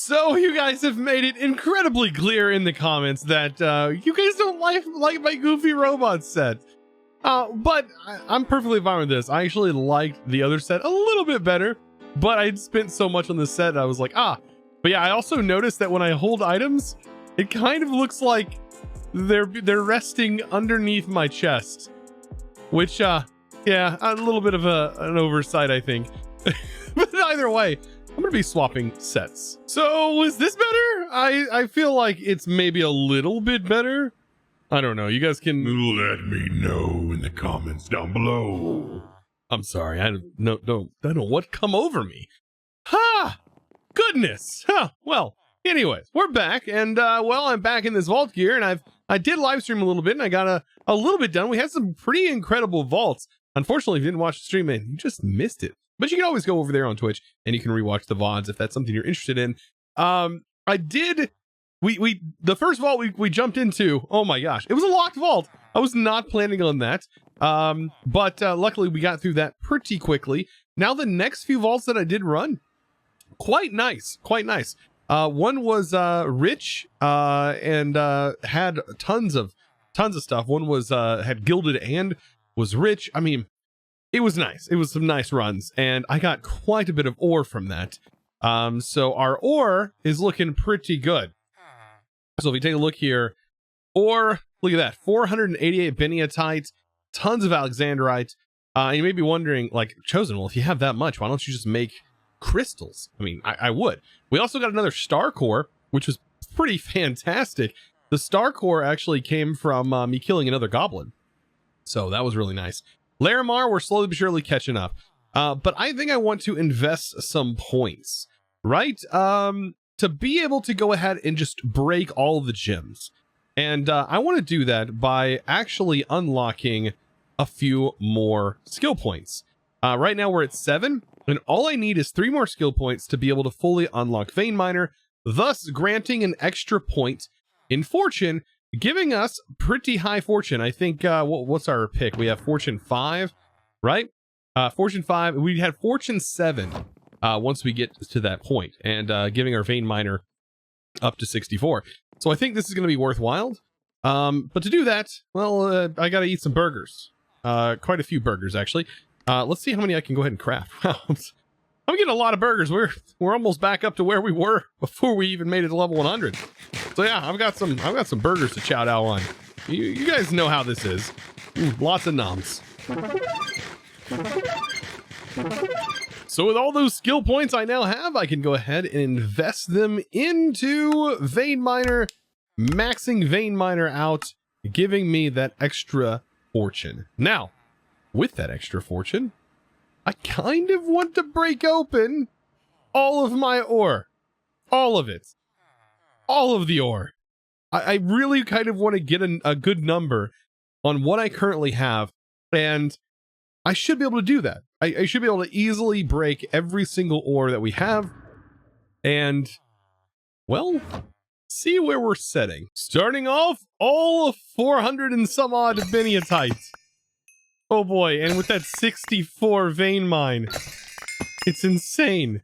So you guys have made it incredibly clear in the comments that you guys don't like my Goofy Robot set. But I'm perfectly fine with this. I actually liked the other set a little bit better, but I'd spent so much on this set, I was like, ah. But yeah, I also noticed that when I hold items, it kind of looks like they're resting underneath my chest, which, yeah, a little bit of an oversight, I think. But either way, I'm gonna be swapping sets. So is this better? I feel like it's maybe a little bit better. I don't know. You guys can let me know in the comments down below. I'm sorry. I don't know what come over me. Ha! Goodness. Huh. Well, anyways, we're back, and well, I'm back in this vault gear, and I did live stream a little bit, and I got a little bit done. We had some pretty incredible vaults. Unfortunately, if you didn't watch the stream, man, you just missed it. But you can always go over there on Twitch and you can rewatch the VODs if that's something you're interested in. I did, the first vault we jumped into, oh my gosh, it was a locked vault. I was not planning on that. But luckily we got through that pretty quickly. Now the next few vaults that I did run, quite nice. One was rich and had tons of stuff. One was had gilded and was rich. I mean, it was nice. It was some nice runs, and I got quite a bit of ore from that. So our ore is looking pretty good. So if you take a look here, ore, look at that, 488 beniatite, tons of alexandrite. And you may be wondering, like, Chosen, well, if you have that much, why don't you just make crystals? I mean, I would. We also got another star core, which was pretty fantastic. The star core actually came from me killing another goblin. So that was really nice. Larimar, we're slowly but surely catching up. But I think I want to invest some points, right? To be able to go ahead and just break all the gems. And I want to do that by actually unlocking a few more skill points. Right now we're at 7, and all I need is 3 more skill points to be able to fully unlock Vein Miner, thus granting an extra point in Fortune, giving us pretty high fortune. I think, what's our pick? We have fortune 5, right? Fortune 5, we had fortune 7 once we get to that point, and giving our Vein Miner up to 64. So I think this is going to be worthwhile. But to do that, well, I got to eat some burgers. Quite a few burgers, actually. Let's see how many I can go ahead and craft. I'm getting a lot of burgers. We're almost back up to where we were before we even made it to level 100. So yeah, I've got some burgers to chow down on. You guys know how this is. Lots of noms. So with all those skill points I now have, I can go ahead and invest them into Vein Miner, maxing Vein Miner out, giving me that extra fortune. Now, with that extra fortune, I kind of want to break open all of my ore. All of it. All of the ore. I really kind of want to get a good number on what I currently have, and I should be able to do that. I should be able to easily break every single ore that we have, and, well, see where we're setting. Starting off, all of 400 and some odd beniatite. Oh boy, and with that 64 vein mine, it's insane.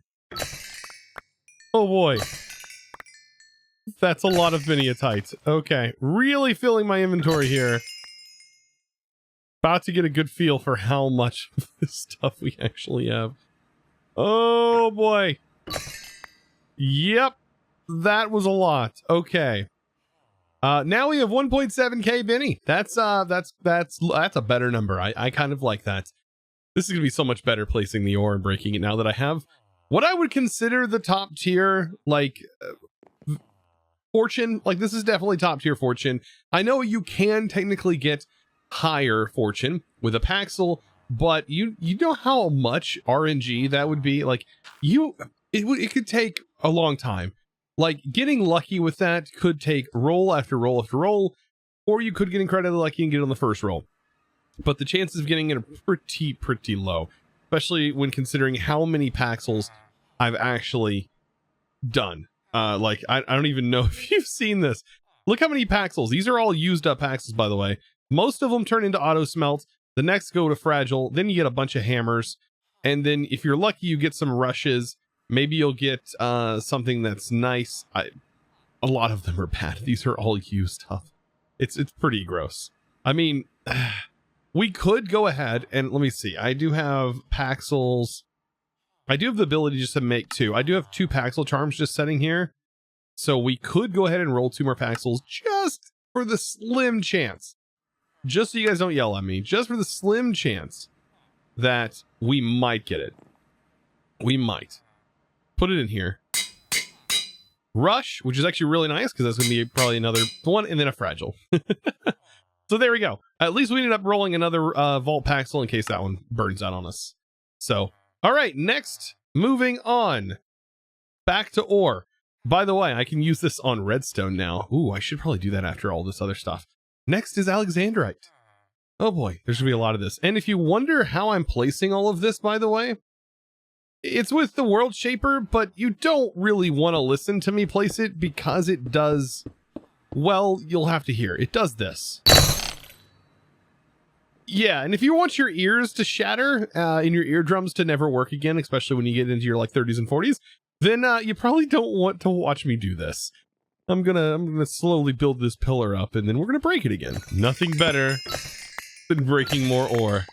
Oh boy. That's a lot of beniatite. Okay, really filling my inventory here. About to get a good feel for how much of this stuff we actually have. Oh boy. Yep, that was a lot. Okay. Now we have 1.7k Benny. That's a better number. I kind of like that. This is gonna be so much better placing the ore and breaking it now that I have what I would consider the top tier, like, fortune. Like, this is definitely top tier fortune. I know you can technically get higher fortune with a Paxel, but you know how much RNG that would be. Like, it could take a long time. Like, getting lucky with that could take roll after roll after roll, or you could get incredibly lucky and get on the first roll. But the chances of getting it are pretty low, especially when considering how many Paxels I've actually done. Like, I don't even know if you've seen this. Look how many Paxels. These are all used up Paxels, by the way. Most of them turn into auto smelt. The next go to fragile. Then you get a bunch of hammers. And then if you're lucky, you get some rushes. Maybe you'll get something that's nice. A lot of them are bad. These are all used stuff. It's pretty gross. I mean, we could go ahead and let me see. I do have Paxels. I do have the ability just to make 2. I do have 2 Paxel charms just sitting here. So we could go ahead and roll 2 more Paxels just for the slim chance. Just so you guys don't yell at me. Just for the slim chance that we might get it. We might. Put it in here. Rush, which is actually really nice because that's going to be probably another one, and then a Fragile. So there we go. At least we ended up rolling another Vault Paxel in case that one burns out on us. So, all right, next, moving on. Back to ore. By the way, I can use this on redstone now. Ooh, I should probably do that after all this other stuff. Next is Alexandrite. Oh boy, there's going to be a lot of this. And if you wonder how I'm placing all of this, by the way, it's with the World Shaper, but you don't really want to listen to me place it because it does, well, you'll have to hear. It does this. Yeah, and if you want your ears to shatter and your eardrums to never work again, especially when you get into your like 30s and 40s, then you probably don't want to watch me do this. I'm gonna slowly build this pillar up, and then we're gonna break it again. Nothing better than breaking more ore.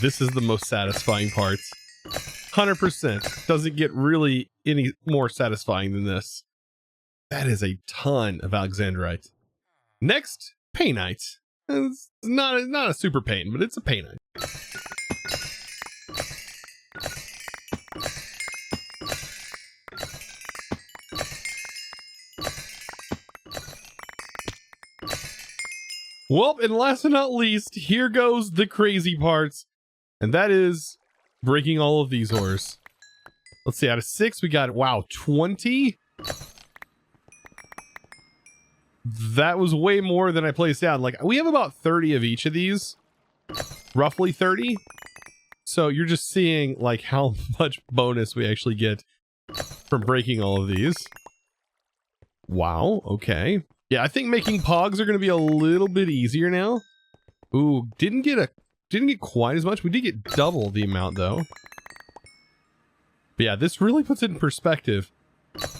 This is the most satisfying part. 100%. Doesn't get really any more satisfying than this. That is a ton of Alexandrite. Next, Painite. It's not a super pain, but it's a Painite. Well, and last but not least, here goes the crazy parts. And that is breaking all of these ores. Let's see, out of 6, we got, wow, 20? That was way more than I placed down. Like, we have about 30 of each of these. Roughly 30. So you're just seeing, like, how much bonus we actually get from breaking all of these. Wow, okay. Yeah, I think making pogs are going to be a little bit easier now. Ooh, didn't get quite as much. We did get double the amount though. But yeah, this really puts it in perspective,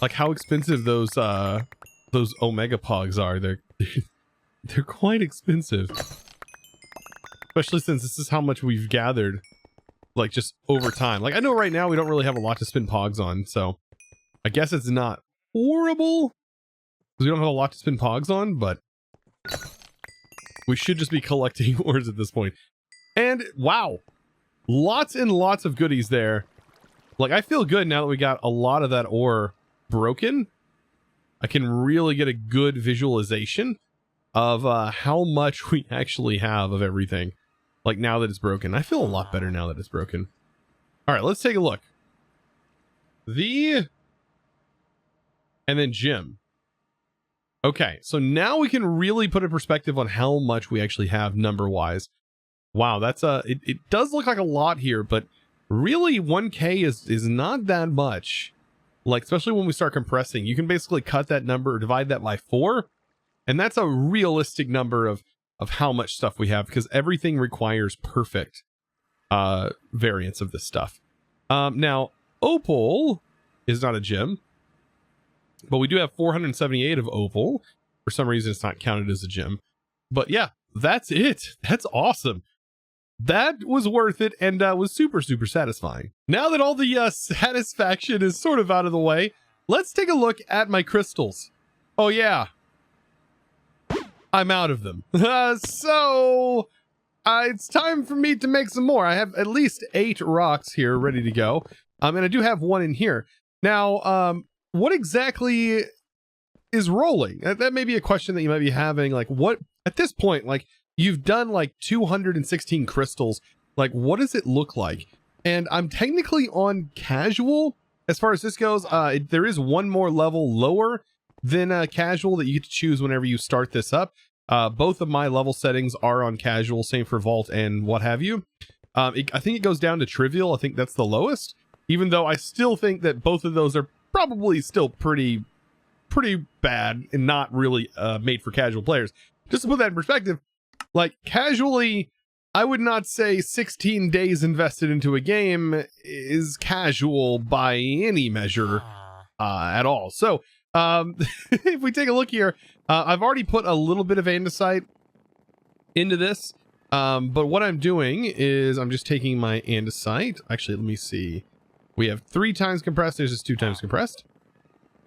like how expensive those Omega pogs are. They're quite expensive, especially since this is how much we've gathered, like just over time. Like I know right now we don't really have a lot to spend pogs on, so I guess it's not horrible. We don't have a lot to spend pogs on, but we should just be collecting ores at this point. And wow, lots and lots of goodies there. Like I feel good now that we got a lot of that ore broken. I can really get a good visualization of how much we actually have of everything. Like now that it's broken. I feel a lot better now that it's broken. All right, let's take a look. And then Jim. Okay, so now we can really put a perspective on how much we actually have number-wise. Wow, that's it does look like a lot here, but really 1K is not that much. Like, especially when we start compressing, you can basically cut that number or divide that by 4, and that's a realistic number of how much stuff we have, because everything requires perfect variants of this stuff. Now, Opal is not a gem. But we do have 478 of opal. For some reason, it's not counted as a gem. But yeah, that's it. That's awesome. That was worth it and was super, super satisfying. Now that all the satisfaction is sort of out of the way, let's take a look at my crystals. Oh yeah, I'm out of them. So it's time for me to make some more. I have at least 8 rocks here ready to go. And I do have 1 in here. Now, what exactly is rolling? That may be a question that you might be having. Like, what at this point, like you've done like 216 crystals, like what does it look like? And I'm technically on casual as far as this goes. There is one more level lower than casual that you get to choose whenever you start this up. Both of my level settings are on casual, same for vault and what have you. I think it goes down to trivial. I think that's the lowest, even though I still think that both of those are probably still pretty bad and not really made for casual players. Just to put that in perspective, like casually, I would not say 16 days invested into a game is casual by any measure at all. So if we take a look here, I've already put a little bit of andesite into this. But what I'm doing is I'm just taking my andesite. Actually, let me see. We have 3 times compressed. There's just 2 times compressed.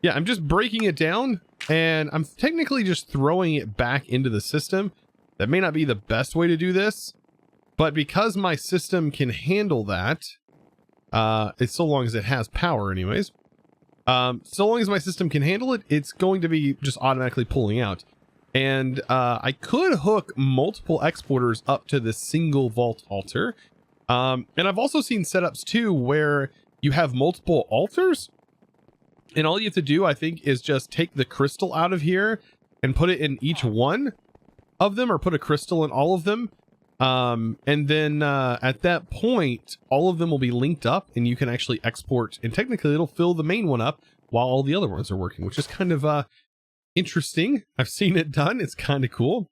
Yeah, I'm just breaking it down, and I'm technically just throwing it back into the system. That may not be the best way to do this, but because my system can handle that, it's so long as it has power anyways. So long as my system can handle it, it's going to be just automatically pulling out. And I could hook multiple exporters up to this single vault altar. And I've also seen setups too where you have multiple altars. And all you have to do, I think, is just take the crystal out of here and put it in each one of them, or put a crystal in all of them. And then at that point, all of them will be linked up and you can actually export. And technically it'll fill the main one up while all the other ones are working, which is kind of interesting. I've seen it done. It's kind of cool.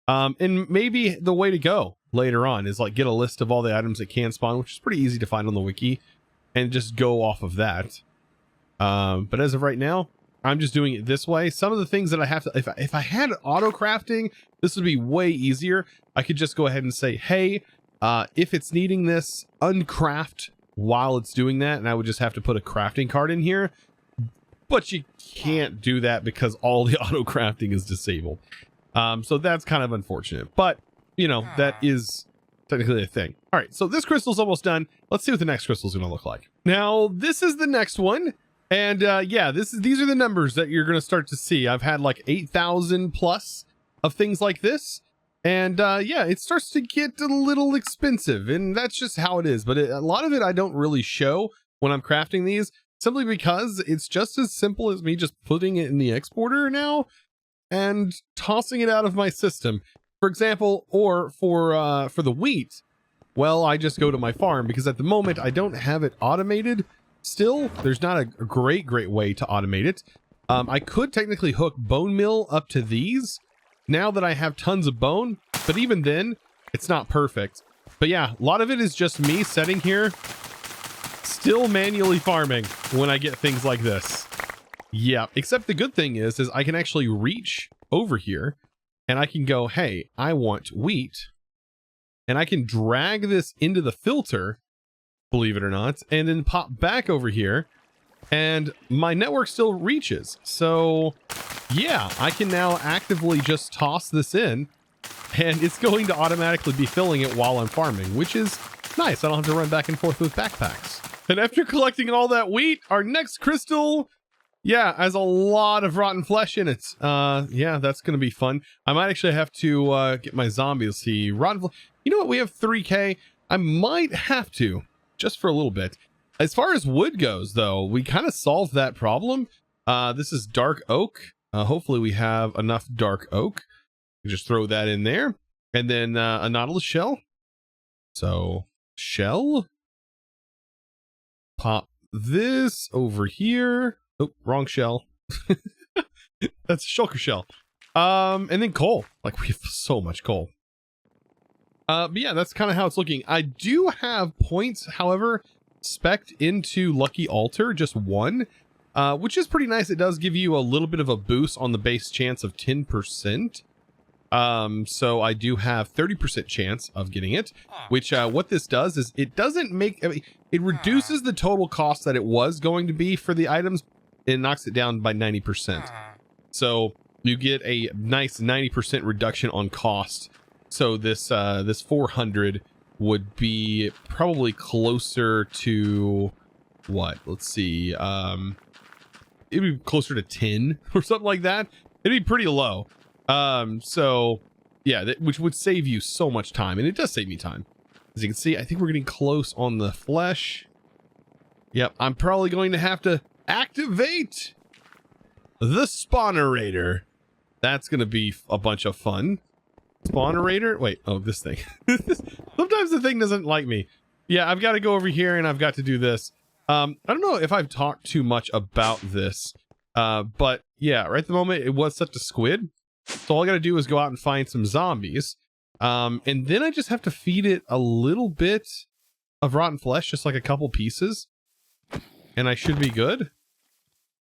And maybe the way to go later on is like get a list of all the items that can spawn, which is pretty easy to find on the wiki, and just go off of that. But as of right now, I'm just doing it this way. Some of the things that I have to, if I had auto crafting, this would be way easier. I could just go ahead and say, hey, if it's needing this, uncraft while it's doing that. And I would just have to put a crafting card in here. But you can't do that because all the auto crafting is disabled. So that's kind of unfortunate, but you know, that is technically a thing. All right, so this crystal's almost done. Let's see what the next crystal's gonna look like. Now, this is the next one. And yeah, these are the numbers that you're gonna start to see. I've had like 8,000 plus of things like this. And yeah, it starts to get a little expensive, and that's just how it is. But a lot of it I don't really show when I'm crafting these, simply because it's just as simple as me just putting it in the exporter now and tossing it out of my system. For example, or for the wheat, well, I just go to my farm because at the moment I don't have it automated. Still, there's not a great way to automate it. I could technically hook bone meal up to these now that I have tons of bone, but even then, it's not perfect. But yeah, a lot of it is just me sitting here, still manually farming when I get things like this. Yeah, except the good thing is I can actually reach over here and I can go, hey, I want wheat. And I can drag this into the filter, believe it or not, and then pop back over here, and my network still reaches. So yeah, I can now actively just toss this in, and it's going to automatically be filling it while I'm farming, which is nice. I don't have to run back and forth with backpacks. And after collecting all that wheat, our next crystal, yeah, has a lot of rotten flesh in it. Yeah, that's going to be fun. I might actually have to get my zombies to see rotten flesh. You know what? We have 3K. I might have to, just for a little bit. As far as wood goes, though, we kind of solved that problem. This is dark oak. Hopefully we have enough dark oak. Just throw that in there. And then a nautilus shell. So, shell. Pop this over here. Oh, wrong shell. That's a shulker shell. And then coal. Like, we have so much coal. But yeah, that's kind of how it's looking. I do have points, however, spec'd into Lucky Altar, just 1, which is pretty nice. It does give you a little bit of a boost on the base chance of 10%. So I do have 30% chance of getting it, which what this does is it doesn't make, it reduces the total cost that it was going to be for the items. It knocks it down by 90%. So you get a nice 90% reduction on cost. So this this 400 would be probably closer to what? Let's see. It'd be closer to 10 or something like that. It'd be pretty low. So yeah, which would save you so much time, and it does save me time. As you can see, I think we're getting close on the flesh. Yep, I'm probably going to have to activate the spawnerator. That's going to be a bunch of fun. Spawnerator? Wait, oh, this thing. Sometimes the thing doesn't like me. Yeah, I've got to go over here and I've got to do this. I don't know if I've talked too much about this, but yeah, right at the moment it was such a squid. So all I got to do is go out and find some zombies. And then I just have to feed it a little bit of rotten flesh, just like a couple pieces, and I should be good.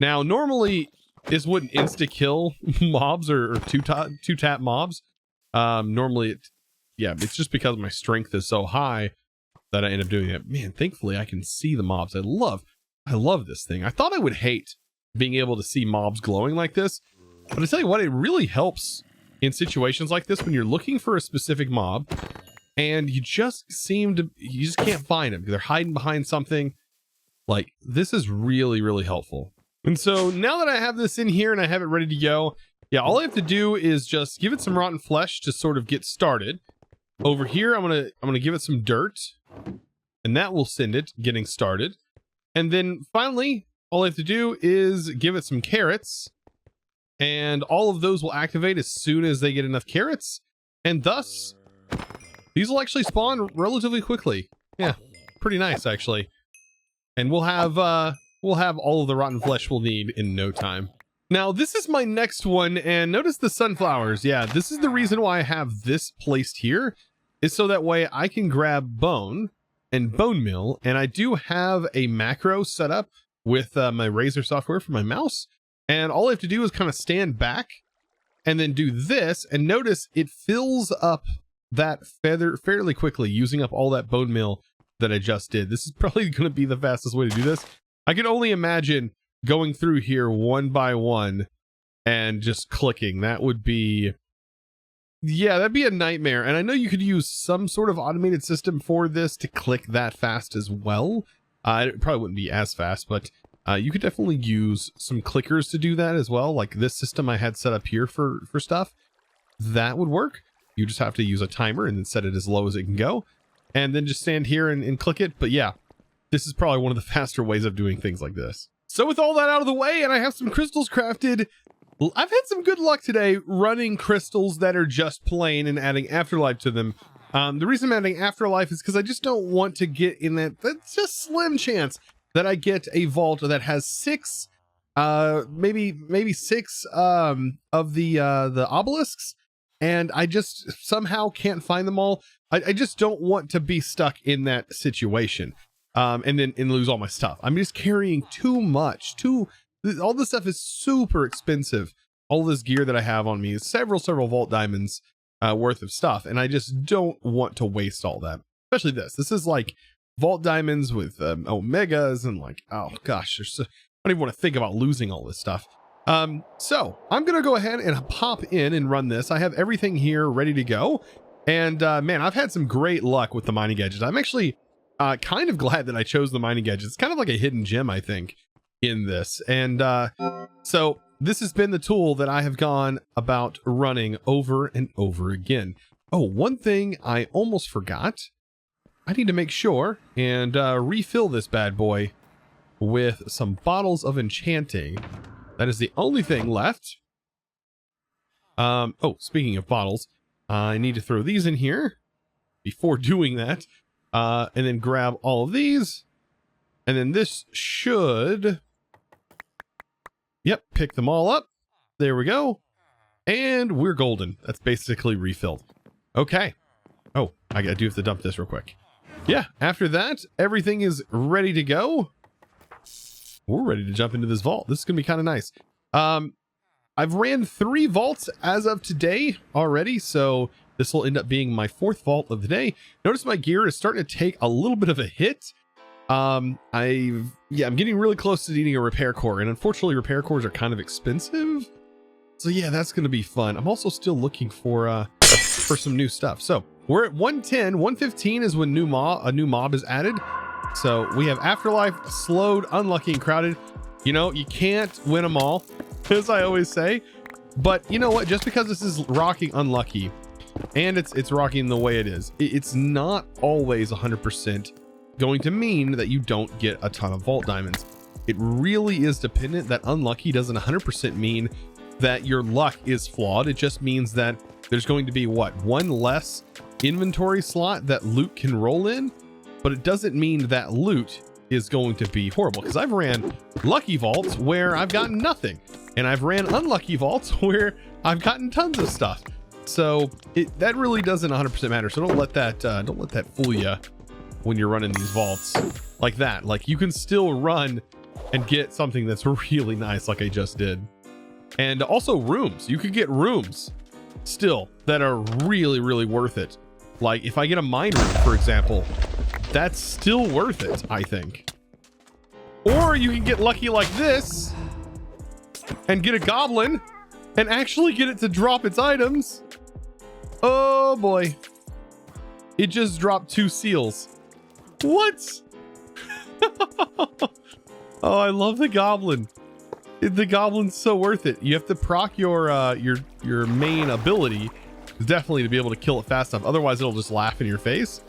Now, normally this wouldn't insta-kill mobs or two-tap mobs. Normally, it's just because my strength is so high that I end up doing it. Man, thankfully I can see the mobs. I love this thing. I thought I would hate being able to see mobs glowing like this, but I tell you what, it really helps in situations like this when you're looking for a specific mob and you just can't find them. They're hiding behind something. Like, this is really, really helpful. And so now that I have this in here and I have it ready to go, yeah, all I have to do is just give it some rotten flesh to sort of get started. Over here, I'm gonna give it some dirt, and that will send it getting started. And then finally, all I have to do is give it some carrots, and all of those will activate as soon as they get enough carrots, and thus these will actually spawn relatively quickly. Yeah, pretty nice actually. And we'll have all of the rotten flesh we'll need in no time. Now, this is my next one, and notice the sunflowers. Yeah, this is the reason why I have this placed here, is so that way I can grab bone and bone meal, and I do have a macro set up with my Razor software for my mouse, and all I have to do is kind of stand back and then do this, and notice it fills up that feather fairly quickly, using up all that bone meal that I just did. This is probably going to be the fastest way to do this. I can only imagine going through here one by one and just clicking. That would be, yeah, that'd be a nightmare. And I know you could use some sort of automated system for this to click that fast as well. It probably wouldn't be as fast, but you could definitely use some clickers to do that as well. Like this system I had set up here for stuff, that would work. You just have to use a timer and then set it as low as it can go, and then just stand here and click it. But yeah, this is probably one of the faster ways of doing things like this. So with all that out of the way, and I have some crystals crafted, I've had some good luck today running crystals that are just plain and adding afterlife to them. The reason I'm adding afterlife is because I just don't want to get in that's just slim chance that I get a vault that has six, maybe six of the obelisks, and I just somehow can't find them all. I just don't want to be stuck in that situation. And then lose all my stuff. I'm just carrying too much. All this stuff is super expensive. All this gear that I have on me is several vault diamonds worth of stuff, and I just don't want to waste all that. Especially this. This is like vault diamonds with omegas, and like, oh gosh, I don't even want to think about losing all this stuff. So I'm gonna go ahead and pop in and run this. I have everything here ready to go, and man, I've had some great luck with the mining gadgets. I'm actually kind of glad that I chose the mining gadget. It's kind of like a hidden gem, I think, in this. And so this has been the tool that I have gone about running over and over again. Oh, one thing I almost forgot. I need to make sure and refill this bad boy with some bottles of enchanting. That is the only thing left. Oh, speaking of bottles, I need to throw these in here before doing that. And then grab all of these, and then this should, yep, pick them all up. There we go. And we're golden. That's basically refilled. Okay. Oh, I do have to dump this real quick. Yeah, after that, everything is ready to go. We're ready to jump into this vault. This is going to be kind of nice. I've ran 3 vaults as of today already, so this will end up being my 4th vault of the day. Notice my gear is starting to take a little bit of a hit. I'm getting really close to needing a repair core, and unfortunately repair cores are kind of expensive. So yeah, that's going to be fun. I'm also still looking for some new stuff. So we're at 110. 115 is when a new mob is added. So we have afterlife, slowed, unlucky, and crowded. You know, you can't win them all, as I always say. But you know what? Just because this is rocking unlucky, and it's rocking the way it is, it's not always 100% going to mean that you don't get a ton of vault diamonds. It really is dependent. That unlucky doesn't 100% mean that your luck is flawed. It just means that there's going to be one less inventory slot that loot can roll in, but it doesn't mean that loot is going to be horrible, because I've ran lucky vaults where I've gotten nothing, and I've ran unlucky vaults where I've gotten tons of stuff. So that really doesn't 100% matter. So don't let that fool you when you're running these vaults like that. Like, you can still run and get something that's really nice, like I just did. And also rooms. You could get rooms still that are really, really worth it. Like if I get a mine room, for example, that's still worth it, I think. Or you can get lucky like this and get a goblin and actually get it to drop its items. Oh boy. It just dropped 2 seals. What? Oh, I love the goblin. The goblin's so worth it. You have to proc your main ability definitely to be able to kill it fast enough. Otherwise, it'll just laugh in your face.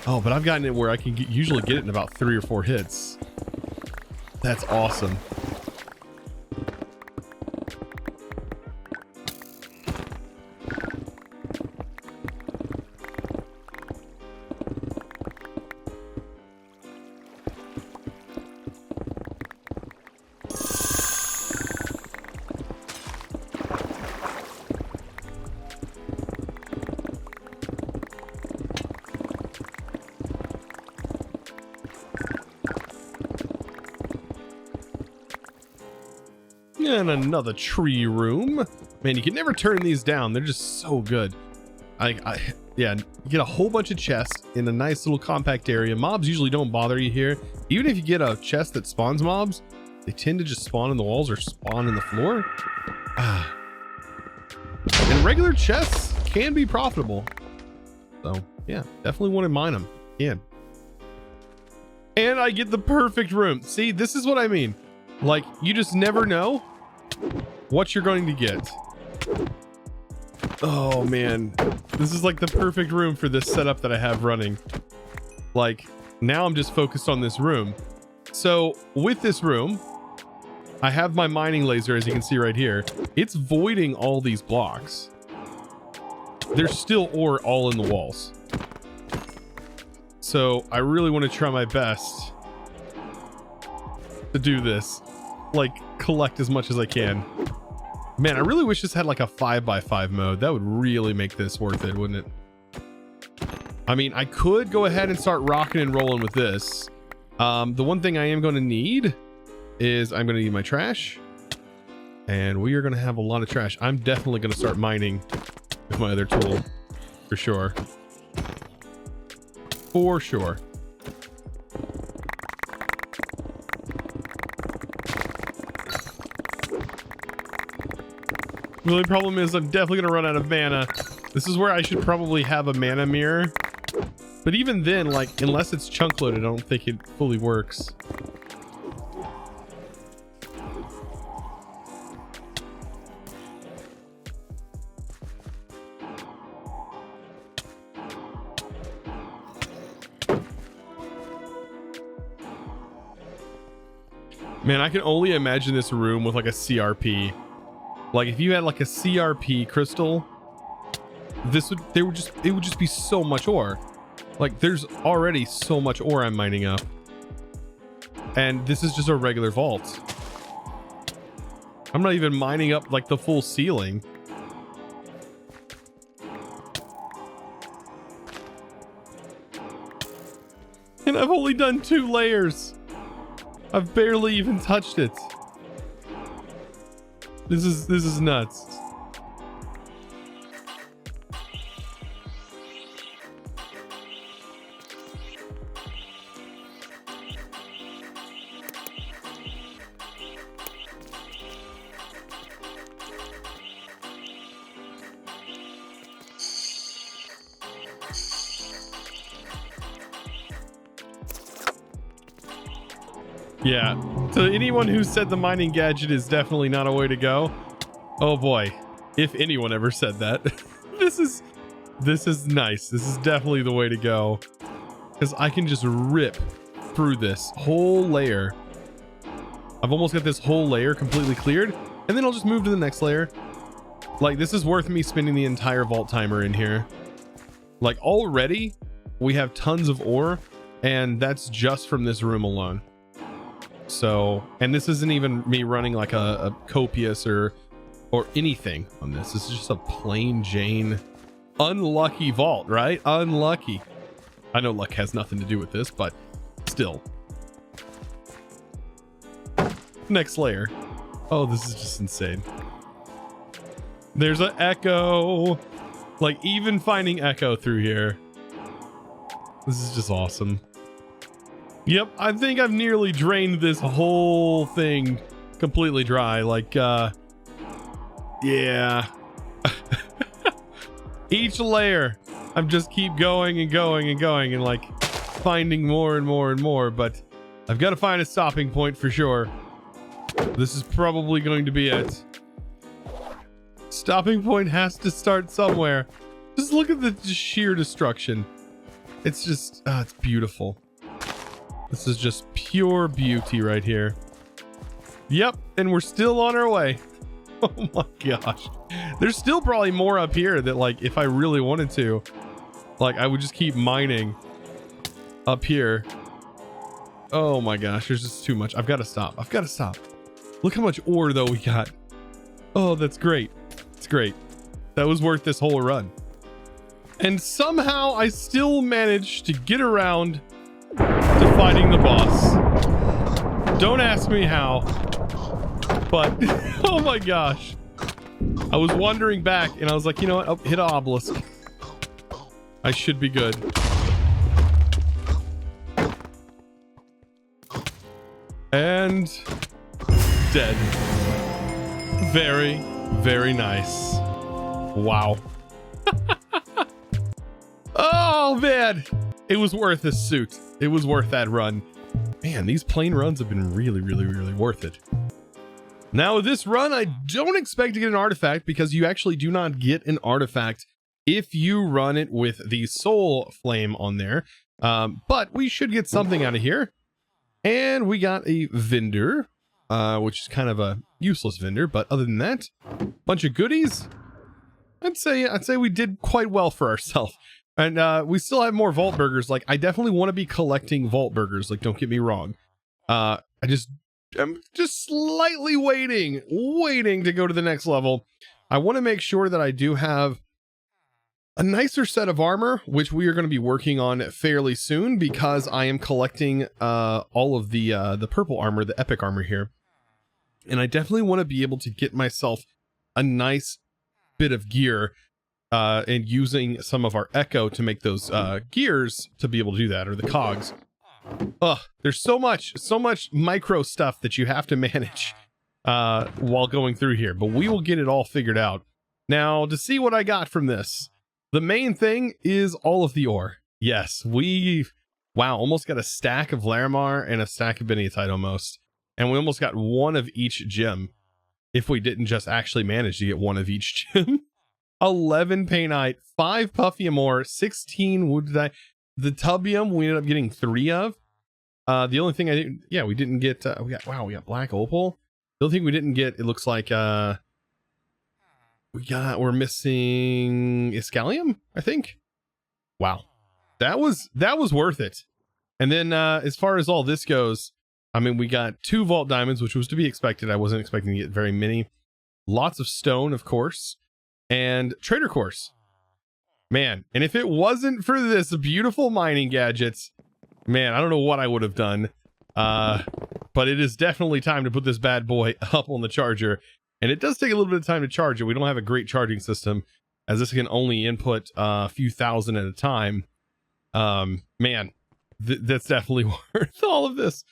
Oh, but I've gotten it where I can usually get it in about 3 or 4 hits. That's awesome. And another tree room. Man, you can never turn these down. They're just so good. Yeah, you get a whole bunch of chests in a nice little compact area. Mobs usually don't bother you here. Even if you get a chest that spawns mobs, they tend to just spawn in the walls or spawn in the floor. And regular chests can be profitable. So yeah, definitely want to mine them. Yeah. And I get the perfect room. See, this is what I mean. Like, you just never know what you're going to get. Oh man, this is like the perfect room for this setup that I have running. Like, now I'm just focused on this room. So with this room, I have my mining laser, as you can see right here. It's voiding all these blocks. There's still ore all in the walls. So I really want to try my best to do this. Like, collect as much as I can. Man, I really wish this had like a 5x5 mode. That would really make this worth it, wouldn't it? I mean, I could go ahead and start rocking and rolling with this. The one thing I am going to need is I'm going to need my trash. And we are going to have a lot of trash. I'm definitely going to start mining with my other tool. For sure. For sure. The only problem is I'm definitely going to run out of mana. This is where I should probably have a mana mirror. But even then, like, unless it's chunk loaded, I don't think it fully works. Man, I can only imagine this room with like a CRP. Like if you had like a CRP crystal, it would just be so much ore. Like there's already so much ore I'm mining up. And this is just a regular vault. I'm not even mining up like the full ceiling. And I've only done 2 layers. I've barely even touched it. This is nuts. Yeah, to anyone who said the mining gadget is definitely not a way to go. Oh boy, if anyone ever said that. This is nice. This is definitely the way to go. Because I can just rip through this whole layer. I've almost got this whole layer completely cleared. And then I'll just move to the next layer. Like, this is worth me spending the entire vault timer in here. Like, already, we have tons of ore. And that's just from this room alone. So, and this isn't even me running like a copious or or anything on this. This is just a plain Jane unlucky vault, right? Unlucky. I know luck has nothing to do with this, but still. Next layer. Oh, this is just insane. There's an echo. Like, even finding echo through here. This is just awesome. Yep, I think I've nearly drained this whole thing completely dry. Like, yeah. Each layer, I'm just keep going and going and going and like finding more and more and more, but I've got to find a stopping point for sure. This is probably going to be it. Stopping point has to start somewhere. Just look at the sheer destruction. It's just, it's beautiful. This is just pure beauty right here. Yep, and we're still on our way. Oh my gosh. There's still probably more up here that, like, if I really wanted to, like, I would just keep mining up here. Oh my gosh, there's just too much. I've got to stop. I've got to stop. Look how much ore though we got. Oh, that's great. It's great. That was worth this whole run. And somehow I still managed to get around to fighting the boss. Don't ask me how, but oh my gosh. I was wandering back and I was like, you know what? Oh, hit an obelisk. I should be good. And dead. Very, very nice. Wow. Oh man, it was worth this suit. It was worth that run. Man, these plane runs have been really, really, really worth it. Now with this run, I don't expect to get an artifact because you actually do not get an artifact if you run it with the soul flame on there. But we should get something out of here. And we got a vendor, which is kind of a useless vendor, but other than that, bunch of goodies. I'd say we did quite well for ourselves. And we still have more vault burgers. Like, I definitely want to be collecting vault burgers. Like, don't get me wrong. I'm just slightly waiting to go to the next level. I want to make sure that I do have a nicer set of armor, which we are going to be working on fairly soon because I am collecting all of the purple armor, the epic armor here. And I definitely want to be able to get myself a nice bit of gear and using some of our echo to make those gears to be able to do that, or the cogs. Ugh, there's so much micro stuff that you have to manage while going through here, but we will get it all figured out. Now, to see what I got from this, the main thing is all of the ore. Yes, wow, almost got a stack of Larimar and a stack of Benitite almost. And we almost got one of each gem if we didn't just actually manage to get one of each gem. 11 Painite, 5 Puffium ore, 16 wood dye. The Tubium we ended up getting 3 of. The only thing we didn't get, we got Black Opal. The only thing we didn't get, it looks like, we're missing Iscalium, I think. Wow. That was worth it. And then, as far as all this goes, I mean, we got 2 Vault Diamonds, which was to be expected. I wasn't expecting to get very many. Lots of stone, of course. And Trader Course. Man, and if it wasn't for this beautiful mining gadgets, man, I don't know what I would have done. But it is definitely time to put this bad boy up on the charger. And it does take a little bit of time to charge it. We don't have a great charging system, as this can only input a few thousand at a time. Man, that's definitely worth all of this.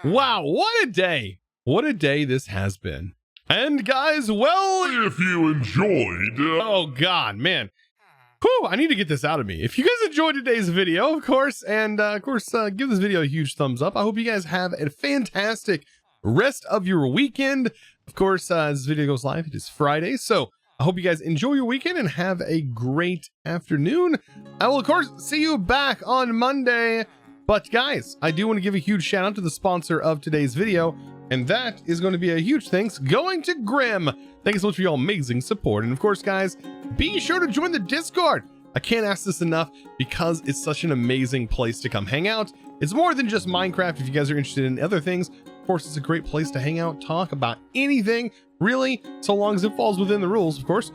Wow, what a day. What a day this has been. And guys, well, If you enjoyed, oh God, man. Whew, I need to get this out of me. If you guys enjoyed today's video, of course, and give this video a huge thumbs up. I hope you guys have a fantastic rest of your weekend. Of course, as this video goes live, it is Friday, so I hope you guys enjoy your weekend and have a great afternoon. I will, of course, see you back on Monday. But guys, I do want to give a huge shout out to the sponsor of today's video, and that is going to be a huge thanks going to Grim. Thank you so much for your amazing support. And of course, guys, be sure to join the Discord. I can't ask this enough because it's such an amazing place to come hang out. It's more than just Minecraft. If you guys are interested in other things, course, it's a great place to hang out, talk about anything, really, so long as it falls within the rules, of course.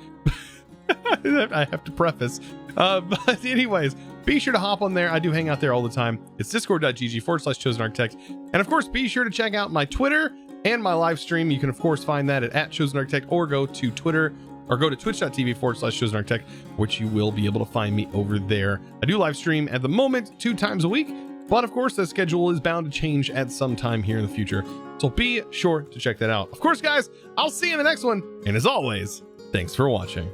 I have to preface. But anyways, be sure to hop on there. I do hang out there all the time. It's discord.gg/ChosenArchitect. And of course, be sure to check out my Twitter and my live stream. You can, of course, find that at ChosenArchitect, or go to Twitter, or go to twitch.tv/ChosenArchitect, which you will be able to find me over there. I do live stream at the moment 2 times a week, but of course, the schedule is bound to change at some time here in the future. So be sure to check that out. Of course, guys, I'll see you in the next one. And as always, thanks for watching.